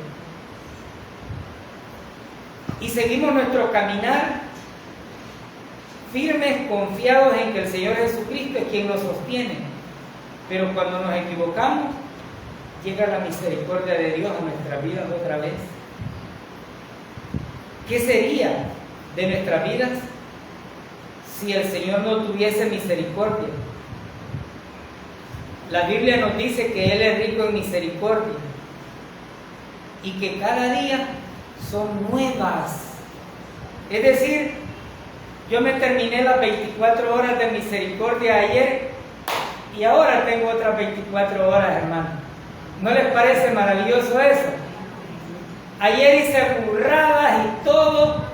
Speaker 1: Y seguimos nuestro caminar firmes, confiados en que el Señor Jesucristo es quien nos sostiene. Pero cuando nos equivocamos, llega la misericordia de Dios a nuestras vidas otra vez. ¿Qué sería de nuestras vidas si el Señor no tuviese misericordia? La Biblia nos dice que Él es rico en misericordia y que cada día son nuevas. Es decir, yo me terminé las 24 horas de misericordia ayer y ahora tengo otras 24 horas, hermano. ¿No les parece maravilloso eso? Ayer hice burradas y todo,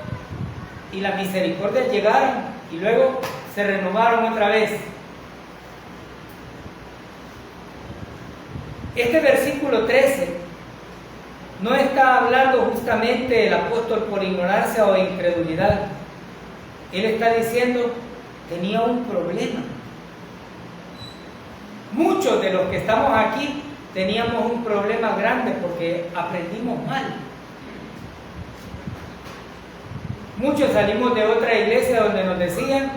Speaker 1: y las misericordias llegaron y luego se renovaron otra vez. Este versículo 13 no está hablando justamente el apóstol por ignorancia o incredulidad. Él está diciendo, tenía un problema. Muchos de los que estamos aquí teníamos un problema grande porque aprendimos mal. Muchos salimos de otra iglesia donde nos decían,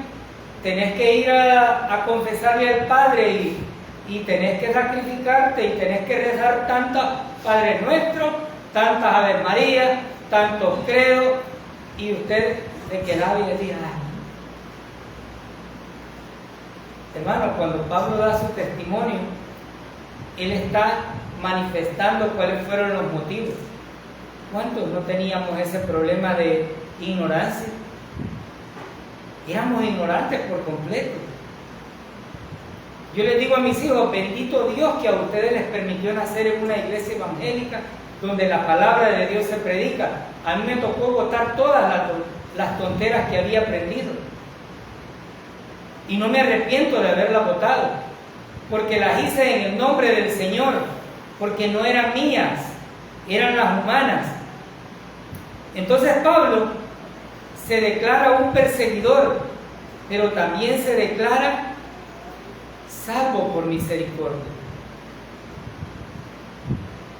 Speaker 1: tenés que ir a confesarle al Padre y tenés que sacrificarte y tenés que rezar tantos Padres Nuestros, tantas Ave María, tantos credos, y usted se quedaba y decía, hermano, cuando Pablo da su testimonio, él está manifestando cuáles fueron los motivos. ¿Cuántos no teníamos ese problema de ignorancia? Éramos ignorantes por completo. Yo les digo a mis hijos, bendito Dios que a ustedes les permitió nacer en una iglesia evangélica donde la palabra de Dios se predica. A mí me tocó botar todas las tonteras que había aprendido. Y no me arrepiento de haberlas botado, porque las hice en el nombre del Señor, porque no eran mías, eran las humanas. Entonces Pablo se declara un perseguidor, pero también se declara salvo por misericordia.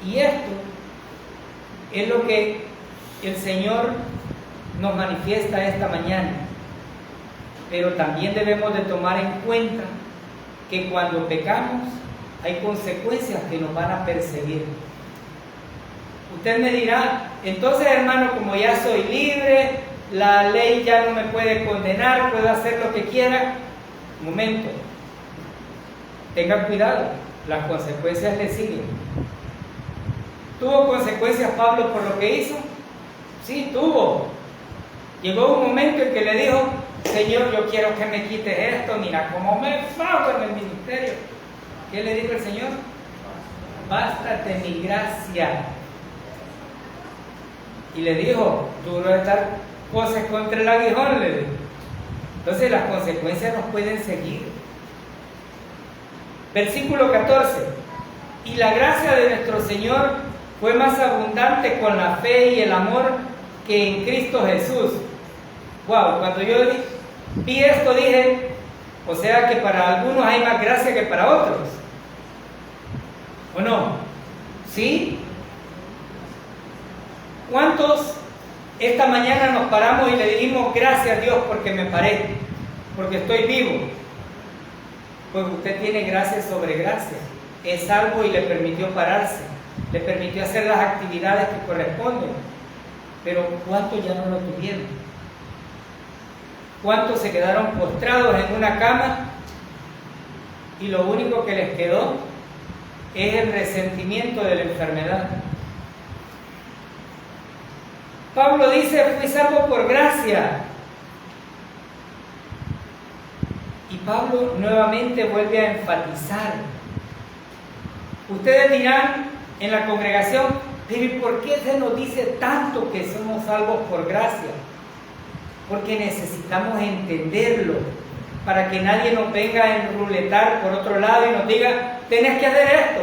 Speaker 1: Y esto es lo que el Señor nos manifiesta esta mañana. Pero también debemos de tomar en cuenta que cuando pecamos hay consecuencias que nos van a perseguir. Usted me dirá, entonces hermano, como ya soy libre, la ley ya no me puede condenar, puedo hacer lo que quiera. Un momento, tenga cuidado, las consecuencias le siguen. ¿Tuvo consecuencias Pablo por lo que hizo? Sí, tuvo. Llegó un momento en que le dijo, Señor, yo quiero que me quites esto, mira cómo me fago en el ministerio. ¿Qué le dijo el Señor? Bástate mi gracia. Y le dijo, duro estar cosas contra el aguijón, le dijo. Entonces las consecuencias nos pueden seguir. Versículo 14. Y la gracia de nuestro Señor fue más abundante con la fe y el amor que en Cristo Jesús. Wow, cuando yo vi esto dije, o sea que para algunos hay más gracia que para otros. ¿O no? ¿Sí? ¿Cuántos esta mañana nos paramos y le dijimos gracias a Dios porque me paré, porque estoy vivo? Pues usted tiene gracia sobre gracia. Es salvo y le permitió pararse, le permitió hacer las actividades que corresponden. Pero ¿cuántos ya no lo tuvieron? ¿Cuántos se quedaron postrados en una cama y lo único que les quedó es el resentimiento de la enfermedad? Pablo dice, fui salvo por gracia. Y Pablo nuevamente vuelve a enfatizar. Ustedes dirán en la congregación, pero ¿por qué se nos dice tanto que somos salvos por gracia? Porque necesitamos entenderlo, para que nadie nos venga a enruletar por otro lado y nos diga, tenés que hacer esto.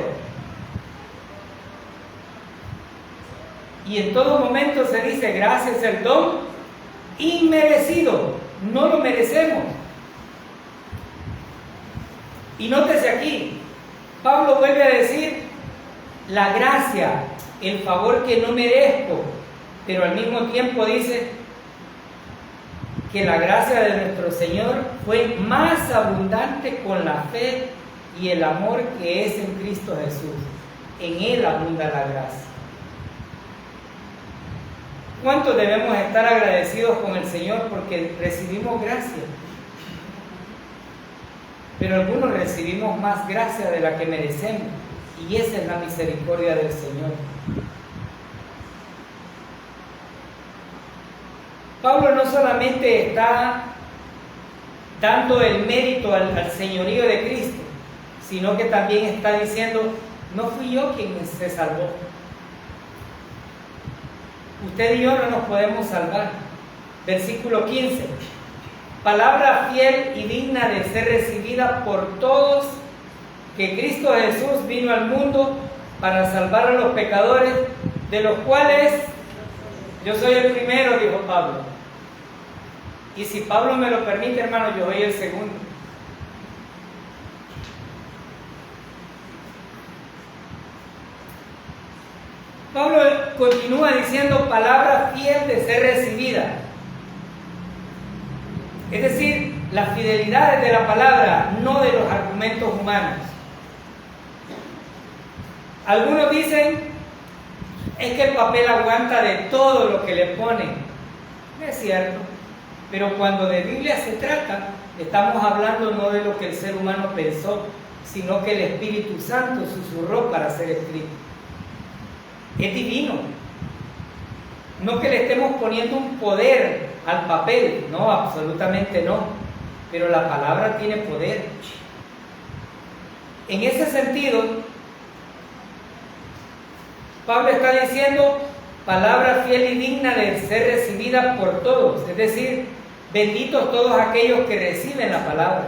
Speaker 1: Y en todo momento se dice, gracias el don inmerecido, no lo merecemos. Y nótese aquí, Pablo vuelve a decir, la gracia, el favor que no merezco, pero al mismo tiempo dice que la gracia de nuestro Señor fue más abundante con la fe y el amor que es en Cristo Jesús. En Él abunda la gracia. ¿Cuántos debemos estar agradecidos con el Señor porque recibimos gracia? Pero algunos recibimos más gracia de la que merecemos, y esa es la misericordia del Señor. Pablo no solamente está dando el mérito al señorío de Cristo, sino que también está diciendo, no fui yo quien se salvó. Usted y yo no nos podemos salvar. Versículo 15. palabra fiel y digna de ser recibida por todos, que Cristo Jesús vino al mundo para salvar a los pecadores, de los cuales yo soy el primero, dijo Pablo. Y si Pablo me lo permite, hermano, yo soy el segundo. Pablo continúa diciendo palabra fiel de ser recibida. Es decir, la fidelidad es de la palabra, no de los argumentos humanos. Algunos dicen, es que el papel aguanta de todo lo que le ponen. No es cierto. Pero cuando de Biblia se trata, estamos hablando no de lo que el ser humano pensó, sino que el Espíritu Santo susurró para ser escrito. Es divino. No que le estemos poniendo un poder al papel, no, absolutamente no. Pero la palabra tiene poder. En ese sentido, Pablo está diciendo palabra fiel y digna de ser recibida por todos, es decir, benditos todos aquellos que reciben la palabra.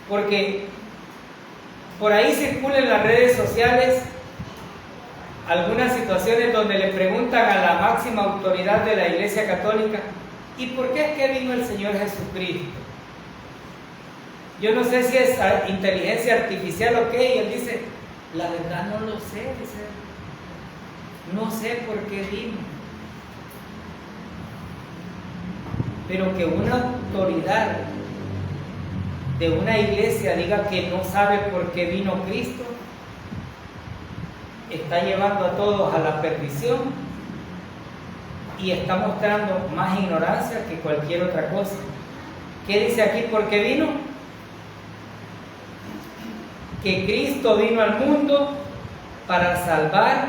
Speaker 1: Porque por ahí circulan en las redes sociales algunas situaciones donde le preguntan a la máxima autoridad de la Iglesia Católica, ¿y por qué es que vino el Señor Jesucristo? Yo no sé si es inteligencia artificial o qué, y él dice, la verdad no lo sé, dice, no sé por qué vino. Pero que una autoridad de una iglesia diga que no sabe por qué vino Cristo, está llevando a todos a la perdición y está mostrando más ignorancia que cualquier otra cosa. ¿Qué dice aquí? ¿Por qué vino? Que Cristo vino al mundo para salvar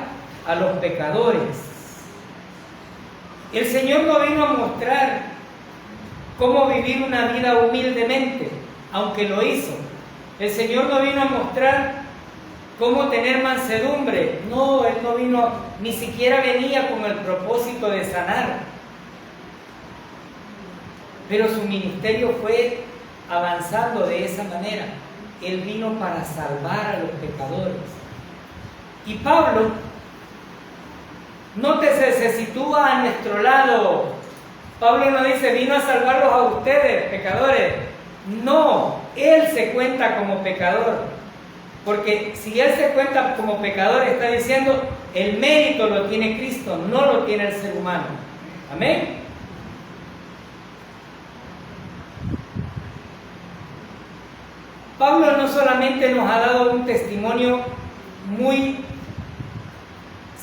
Speaker 1: a los pecadores. El Señor no vino a mostrar cómo vivir una vida humildemente, aunque lo hizo. El Señor no vino a mostrar cómo tener mansedumbre. No, Él no vino, ni siquiera venía con el propósito de sanar. Pero su ministerio fue avanzando de esa manera. Él vino para salvar a los pecadores. Y Pablo, nótese, se sitúa a nuestro lado. Pablo no dice, vino a salvarlos a ustedes, pecadores. No, Él se cuenta como pecador. Porque si Él se cuenta como pecador, está diciendo, el mérito lo tiene Cristo, no lo tiene el ser humano. Amén. Pablo no solamente nos ha dado un testimonio muy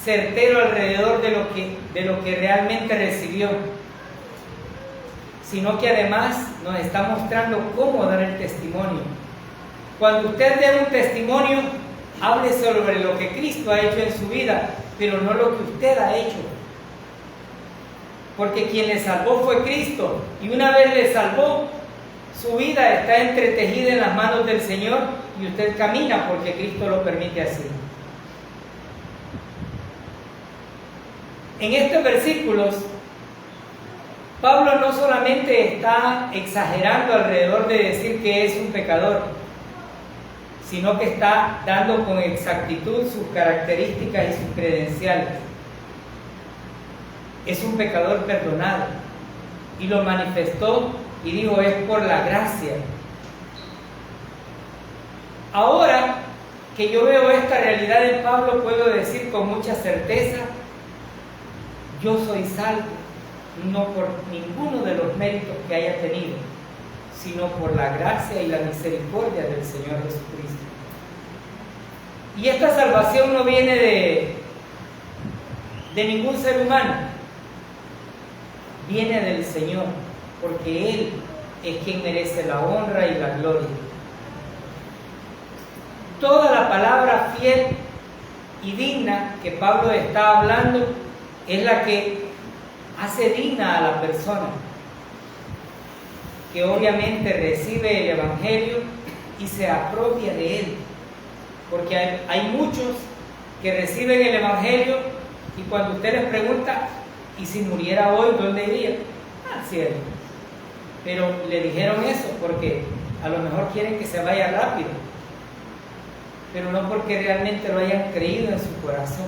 Speaker 1: certero alrededor de lo que realmente recibió, sino que además nos está mostrando cómo dar el testimonio. Cuando usted dé un testimonio, hable sobre lo que Cristo ha hecho en su vida, pero no lo que usted ha hecho. Porque quien le salvó fue Cristo, y una vez le salvó, su vida está entretejida en las manos del Señor y usted camina porque Cristo lo permite así. En estos versículos, Pablo no solamente está exagerando alrededor de decir que es un pecador, sino que está dando con exactitud sus características y sus credenciales. Es un pecador perdonado y lo manifestó y dijo, es por la gracia. Ahora que yo veo esta realidad en Pablo, puedo decir con mucha certeza, yo soy salvo, no por ninguno de los méritos que haya tenido, sino por la gracia y la misericordia del Señor Jesucristo. Y esta salvación no viene de ningún ser humano, viene del Señor, porque Él es quien merece la honra y la gloria. Toda la palabra fiel y digna que Pablo está hablando es la que hace digna a la persona, que obviamente recibe el Evangelio y se apropia de él. Porque hay muchos que reciben el Evangelio y cuando usted les pregunta, Y si muriera hoy, ¿dónde iría? Al cielo. Pero le dijeron eso porque a lo mejor quieren que se vaya rápido, pero no porque realmente lo hayan creído en su corazón.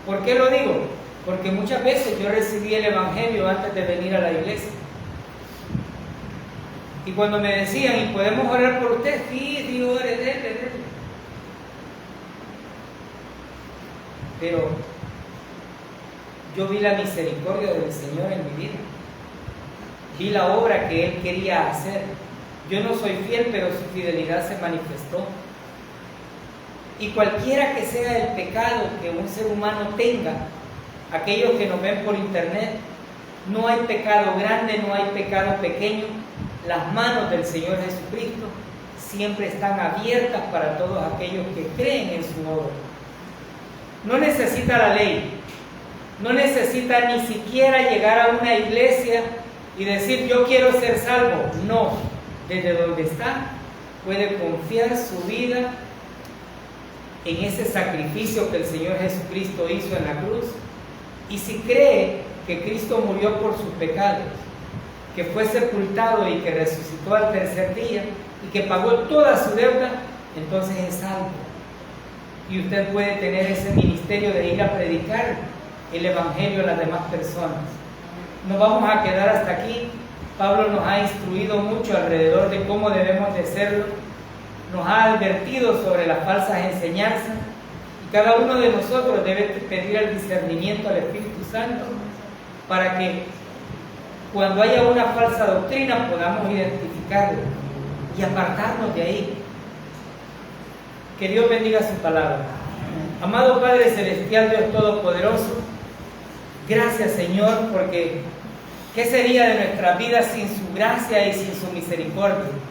Speaker 1: ¿Por qué lo digo? Porque muchas veces yo recibí el Evangelio antes de venir a la iglesia. Y cuando me decían, ¿y podemos orar por usted? Sí, digo, ore. Pero yo vi la misericordia del Señor en mi vida. Vi la obra que Él quería hacer. Yo no soy fiel, pero su fidelidad se manifestó. Y cualquiera que sea el pecado que un ser humano tenga, aquellos que nos ven por internet, no hay pecado grande, no hay pecado pequeño. Las manos del Señor Jesucristo siempre están abiertas para todos aquellos que creen en su obra. No necesita la ley, no necesita ni siquiera llegar a una iglesia y decir yo quiero ser salvo. No, desde donde está puede confiar su vida en ese sacrificio que el Señor Jesucristo hizo en la cruz. Y si cree que Cristo murió por sus pecados, que fue sepultado y que resucitó al tercer día y que pagó toda su deuda, entonces es salvo. Y usted puede tener ese ministerio de ir a predicar el Evangelio a las demás personas. No vamos a quedar hasta aquí. Pablo nos ha instruido mucho alrededor de cómo debemos de serlo. Nos ha advertido sobre las falsas enseñanzas. Y cada uno de nosotros debe pedir el discernimiento al Espíritu Santo para que cuando haya una falsa doctrina podamos identificarla y apartarnos de ahí. Que Dios bendiga su palabra. Amado Padre Celestial, Dios Todopoderoso, gracias Señor, porque ¿qué sería de nuestras vidas sin su gracia y sin su misericordia?